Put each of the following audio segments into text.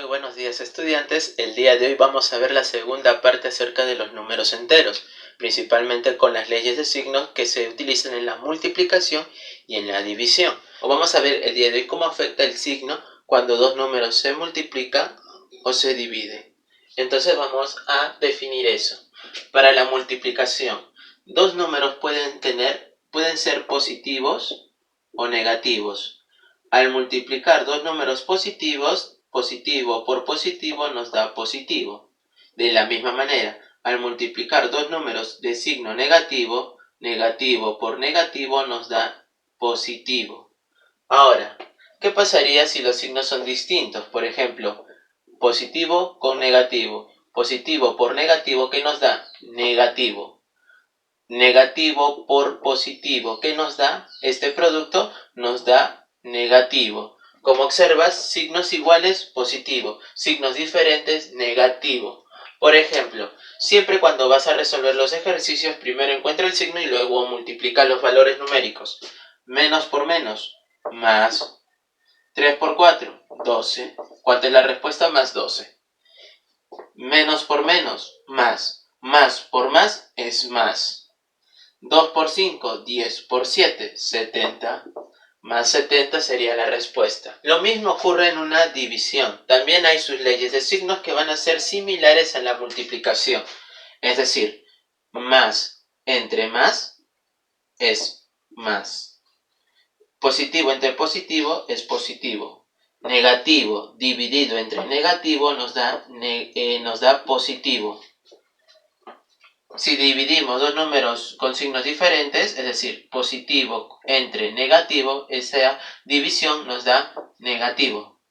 Muy buenos días estudiantes, el día de hoy vamos a ver la segunda parte acerca de los números enteros, principalmente con las leyes de signos que se utilizan en la multiplicación y en la división. O vamos a ver el día de hoy cómo afecta el signo cuando dos números se multiplican o se dividen. Entonces vamos a definir eso. Para la multiplicación, dos números pueden ser positivos o negativos. Al multiplicar dos números positivos, positivo por positivo nos da positivo. De la misma manera, al multiplicar dos números de signo negativo, negativo por negativo nos da positivo. Ahora, ¿qué pasaría si los signos son distintos? Por ejemplo, positivo con negativo. Positivo por negativo, ¿qué nos da? Negativo. Negativo por positivo, ¿qué nos da? Este producto nos da negativo. Como observas, signos iguales, positivo. Signos diferentes, negativo. Por ejemplo, siempre cuando vas a resolver los ejercicios, primero encuentra el signo y luego multiplica los valores numéricos. Menos por menos, más. 3 por 4, 12. ¿Cuánta es la respuesta? Más 12. Menos por menos, más. Más por más es más. 2 por 5, 10 por 7, 70. Más 70 sería la respuesta. Lo mismo ocurre en una división. También hay sus leyes de signos que van a ser similares a la multiplicación. Es decir, más entre más es más. Positivo entre positivo es positivo. Negativo dividido entre negativo nos da positivo. Si dividimos dos números con signos diferentes, es decir, positivo entre negativo, esa división nos da negativo.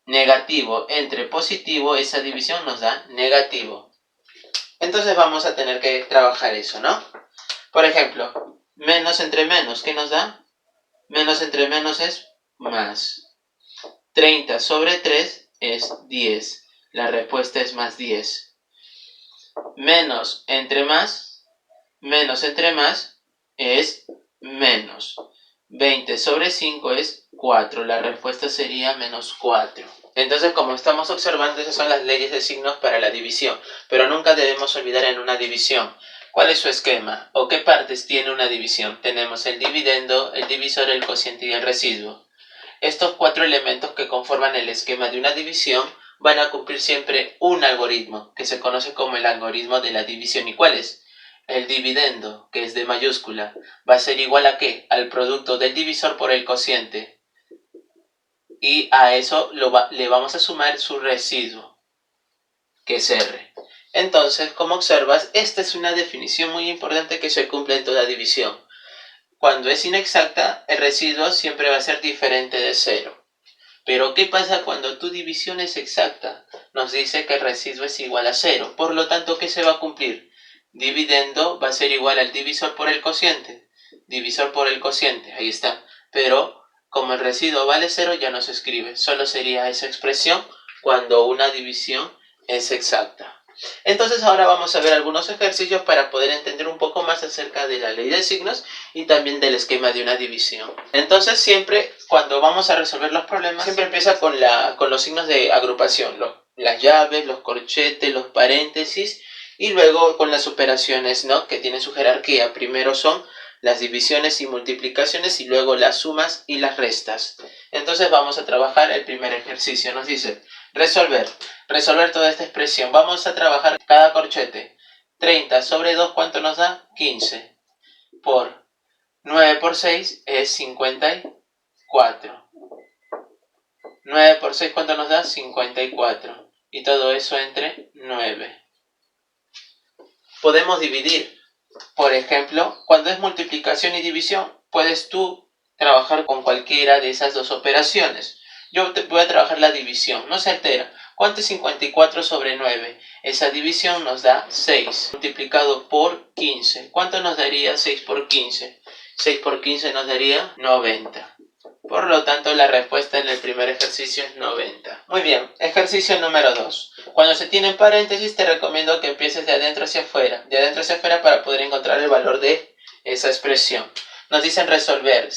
Negativo entre positivo, esa división nos da negativo. Entonces vamos a tener que trabajar eso, ¿no? Por ejemplo, menos entre menos, ¿qué nos da? Menos entre menos es más. 30 sobre 3 es 10. La respuesta es más 10. Menos entre más es menos. 20 sobre 5 es 4. La respuesta sería menos 4. Entonces, como estamos observando, esas son las leyes de signos para la división. Pero nunca debemos olvidar en una división cuál es su esquema o qué partes tiene una división. Tenemos el dividendo, el divisor, el cociente y el residuo. Estos cuatro elementos que conforman el esquema de una división van a cumplir siempre un algoritmo que se conoce como el algoritmo de la división. ¿Y cuál es? El dividendo, que es de mayúscula, va a ser igual a ¿qué? Al producto del divisor por el cociente. Y a eso le vamos a sumar su residuo, que es R. Entonces, como observas, esta es una definición muy importante que se cumple en toda división. Cuando es inexacta, el residuo siempre va a ser diferente de 0. Pero, ¿qué pasa cuando tu división es exacta? Nos dice que el residuo es igual a 0. Por lo tanto, ¿qué se va a cumplir? Dividendo va a ser igual al divisor por el cociente. Divisor por el cociente, ahí está. Pero, como el residuo vale 0, ya no se escribe. Solo sería esa expresión cuando una división es exacta. Entonces ahora vamos a ver algunos ejercicios para poder entender un poco más acerca de la ley de signos y también del esquema de una división. Entonces siempre cuando vamos a resolver los problemas, siempre empieza con los signos de agrupación, las llaves, los corchetes, los paréntesis y luego con las operaciones, ¿no?, que tienen su jerarquía. Primero son las divisiones y multiplicaciones y luego las sumas y las restas. Entonces vamos a trabajar el primer ejercicio. Nos dice resolver toda esta expresión. Vamos a trabajar cada corchete. 30 sobre 2, ¿cuánto nos da? 15. Por 9 por 6 es 54. 9 por 6, ¿cuánto nos da? 54. Y todo eso entre 9. Podemos dividir. Por ejemplo, cuando es multiplicación y división, puedes tú trabajar con cualquiera de esas dos operaciones. Yo voy a trabajar la división, no se altera. ¿Cuánto es 54 sobre 9? Esa división nos da 6, multiplicado por 15. ¿Cuánto nos daría 6 por 15? 6 por 15 nos daría 90. Por lo tanto, la respuesta en el primer ejercicio es 90. Muy bien, ejercicio número 2. Cuando se tienen paréntesis, te recomiendo que empieces de adentro hacia afuera. De adentro hacia afuera para poder encontrar el valor de esa expresión. Nos dicen resolver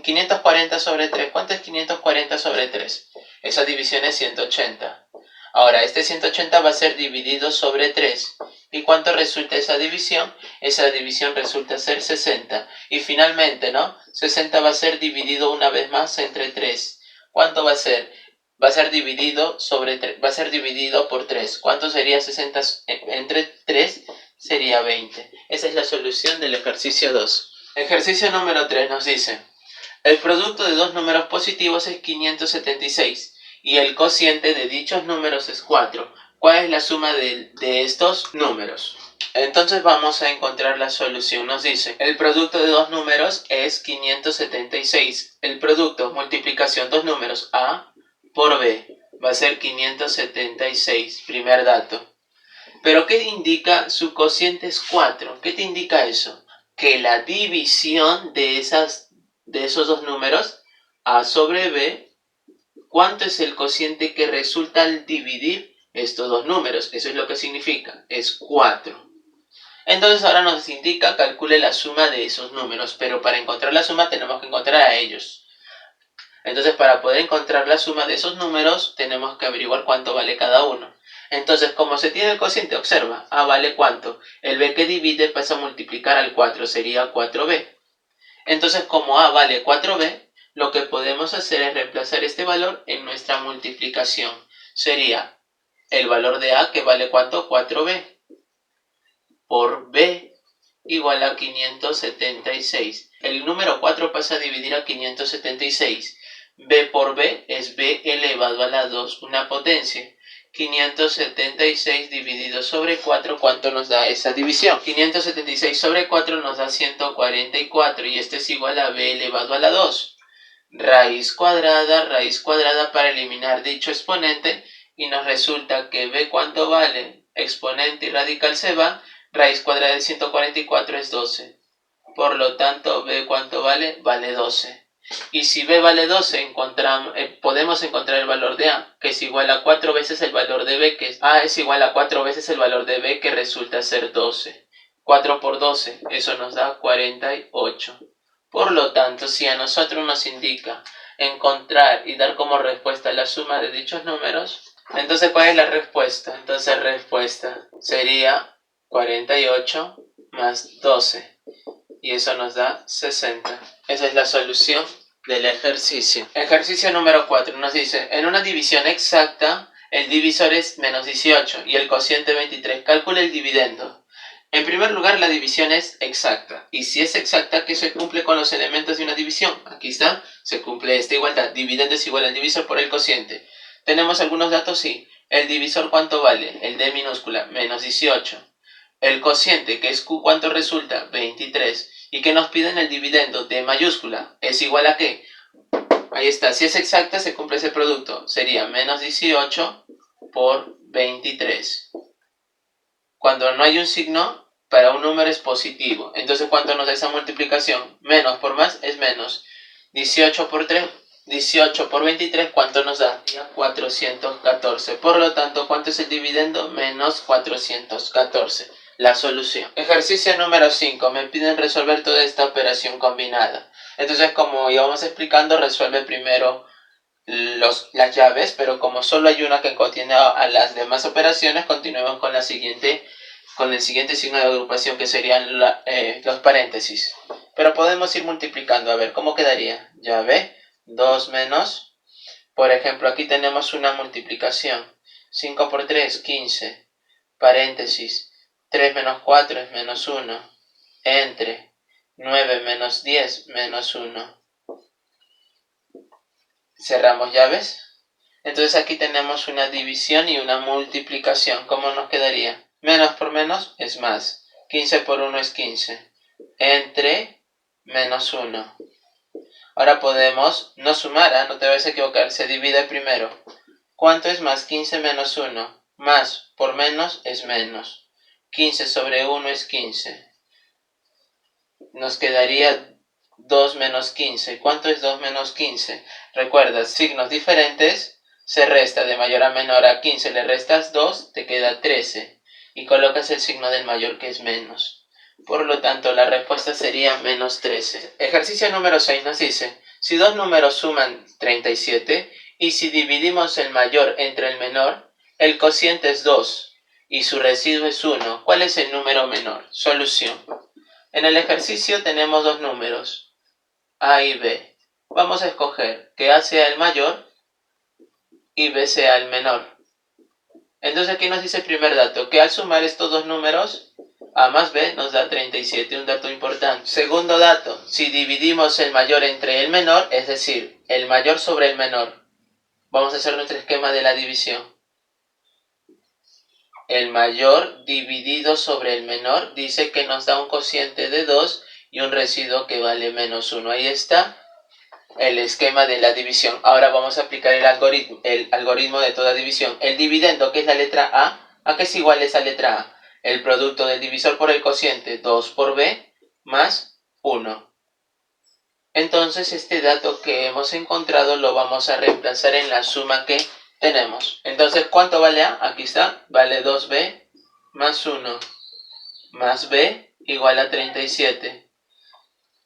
540 sobre 3. ¿Cuánto es 540 sobre 3? Esa división es 180. Ahora, este 180 va a ser dividido sobre 3. ¿Y cuánto resulta esa división? Esa división resulta ser 60. Y finalmente, ¿no? 60 va a ser dividido una vez más entre 3. ¿Cuánto va a ser? Va a ser dividido sobre 3, va a ser dividido por 3. ¿Cuánto sería 60 entre 3? Sería 20. Esa es la solución del ejercicio 2. Ejercicio número 3 nos dice: el producto de dos números positivos es 576 y el cociente de dichos números es 4. ¿Cuál es la suma de estos números? Entonces vamos a encontrar la solución. Nos dice, el producto de dos números es 576. El producto, multiplicación, dos números, A por B, va a ser 576, primer dato. ¿Pero qué indica? Su cociente es 4. ¿Qué te indica eso? Que la división de esos dos números, A sobre B, ¿cuánto es el cociente que resulta al dividir estos dos números? Eso es lo que significa, es 4. Entonces ahora nos indica, calcule la suma de esos números, pero para encontrar la suma tenemos que encontrar a ellos. Entonces para poder encontrar la suma de esos números tenemos que averiguar cuánto vale cada uno. Entonces, como se tiene el cociente, observa, A vale cuánto. El B que divide pasa a multiplicar al 4, sería 4B. Entonces, como A vale 4B, lo que podemos hacer es reemplazar este valor en nuestra multiplicación. Sería el valor de A, que vale ¿cuánto? 4B, por B igual a 576. El número 4 pasa a dividir a 576. B por B es B elevado a la 2, una potencia. 576 dividido sobre 4, ¿cuánto nos da esa división? 576 sobre 4 nos da 144 y este es igual a B elevado a la 2. Raíz cuadrada para eliminar dicho exponente y nos resulta que B ¿cuánto vale? Exponente y radical se va, raíz cuadrada de 144 es 12. Por lo tanto, B ¿cuánto vale? Vale 12. Y si B vale 12, podemos encontrar el valor de A, que es igual a 4 veces el valor de B, que A es igual a 4 veces el valor de B, que resulta ser 12. 4 por 12, eso nos da 48. Por lo tanto, si a nosotros nos indica encontrar y dar como respuesta la suma de dichos números, entonces ¿cuál es la respuesta? Entonces respuesta sería 48 más 12. Y eso nos da 60. Esa es la solución del ejercicio. Ejercicio número 4 nos dice, en una división exacta, el divisor es menos 18 y el cociente 23. Calcula el dividendo. En primer lugar, la división es exacta. Y si es exacta, ¿qué se cumple con los elementos de una división? Aquí está, se cumple esta igualdad. Dividendo es igual al divisor por el cociente. ¿Tenemos algunos datos? Sí. ¿El divisor cuánto vale? El D minúscula, menos 18. El cociente, que es Q, ¿cuánto resulta? 23. ¿Y qué nos piden el dividendo? D mayúscula. ¿Es igual a qué? Ahí está. Si es exacta, se cumple ese producto. Sería menos 18 por 23. Cuando no hay un signo, para un número es positivo. Entonces, ¿cuánto nos da esa multiplicación? Menos por más es menos. 18 por 3. 18 por 23, ¿cuánto nos da? 414. Por lo tanto, ¿cuánto es el dividendo? Menos 414. La solución. Ejercicio número 5. Me piden resolver toda esta operación combinada. Entonces, como íbamos explicando, resuelve primero las llaves, pero como solo hay una que contiene a las demás operaciones, continuemos con el siguiente signo de agrupación, que serían los paréntesis. Pero podemos ir multiplicando. A ver, ¿cómo quedaría? Llave 2 menos, por ejemplo, aquí tenemos una multiplicación. 5 por 3, 15. Paréntesis. 3 menos 4 es menos 1. Entre 9 menos 10 menos 1. Cerramos llaves. Entonces aquí tenemos una división y una multiplicación. ¿Cómo nos quedaría? Menos por menos es más. 15 por 1 es 15. Entre menos 1. Ahora podemos no sumar, no te vayas a equivocar, se divide primero. ¿Cuánto es más 15 menos 1? Más por menos es menos. 15 sobre 1 es 15. Nos quedaría 2 menos 15. ¿Cuánto es 2 menos 15? Recuerda, signos diferentes, se resta de mayor a menor. A 15 le restas 2, te queda 13. Y colocas el signo del mayor, que es menos. Por lo tanto, la respuesta sería menos 13. Ejercicio número 6 nos dice, si dos números suman 37 Y si dividimos el mayor entre el menor, el cociente es 2 y su residuo es 1. ¿Cuál es el número menor? Solución. En el ejercicio tenemos dos números, A y B. Vamos a escoger que A sea el mayor y B sea el menor. Entonces aquí nos dice el primer dato, que al sumar estos dos números, A más B nos da 37, un dato importante. Segundo dato, si dividimos el mayor entre el menor, es decir, el mayor sobre el menor, vamos a hacer nuestro esquema de la división. El mayor dividido sobre el menor dice que nos da un cociente de 2 y un residuo que vale menos 1. Ahí está el esquema de la división. Ahora vamos a aplicar el algoritmo de toda división. El dividendo, que es la letra ¿a qué es igual esa letra A? El producto del divisor por el cociente, 2 por B, más 1. Entonces este dato que hemos encontrado lo vamos a reemplazar en la suma que tenemos. Entonces, ¿cuánto vale A? Aquí está, vale 2B más 1 más B igual a 37.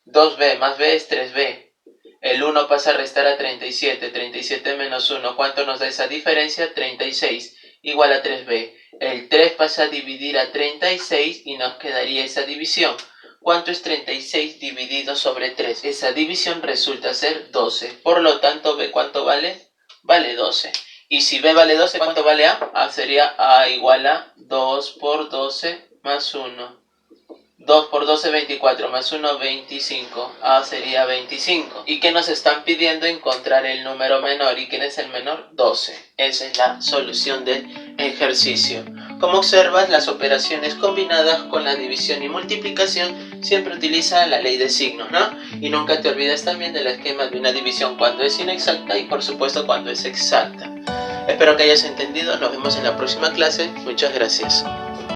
2B más B es 3B. El 1 pasa a restar a 37. 37 menos 1, ¿cuánto nos da esa diferencia? 36, igual a 3B. El 3 pasa a dividir a 36 y nos quedaría esa división. ¿Cuánto es 36 dividido sobre 3? Esa división resulta ser 12. Por lo tanto, B, ¿cuánto vale? Vale 12. Y si B vale 12, ¿cuánto vale A? A sería A igual a 2 por 12 más 1. 2 por 12, 24, más 1, 25. A sería 25. ¿Y qué nos están pidiendo? Encontrar el número menor. ¿Y quién es el menor? 12. Esa es la solución del ejercicio. Como observas, las operaciones combinadas con la división y multiplicación siempre utilizan la ley de signos, ¿no? Y nunca te olvides también del esquema de una división cuando es inexacta y por supuesto cuando es exacta. Espero que hayas entendido. Nos vemos en la próxima clase. Muchas gracias.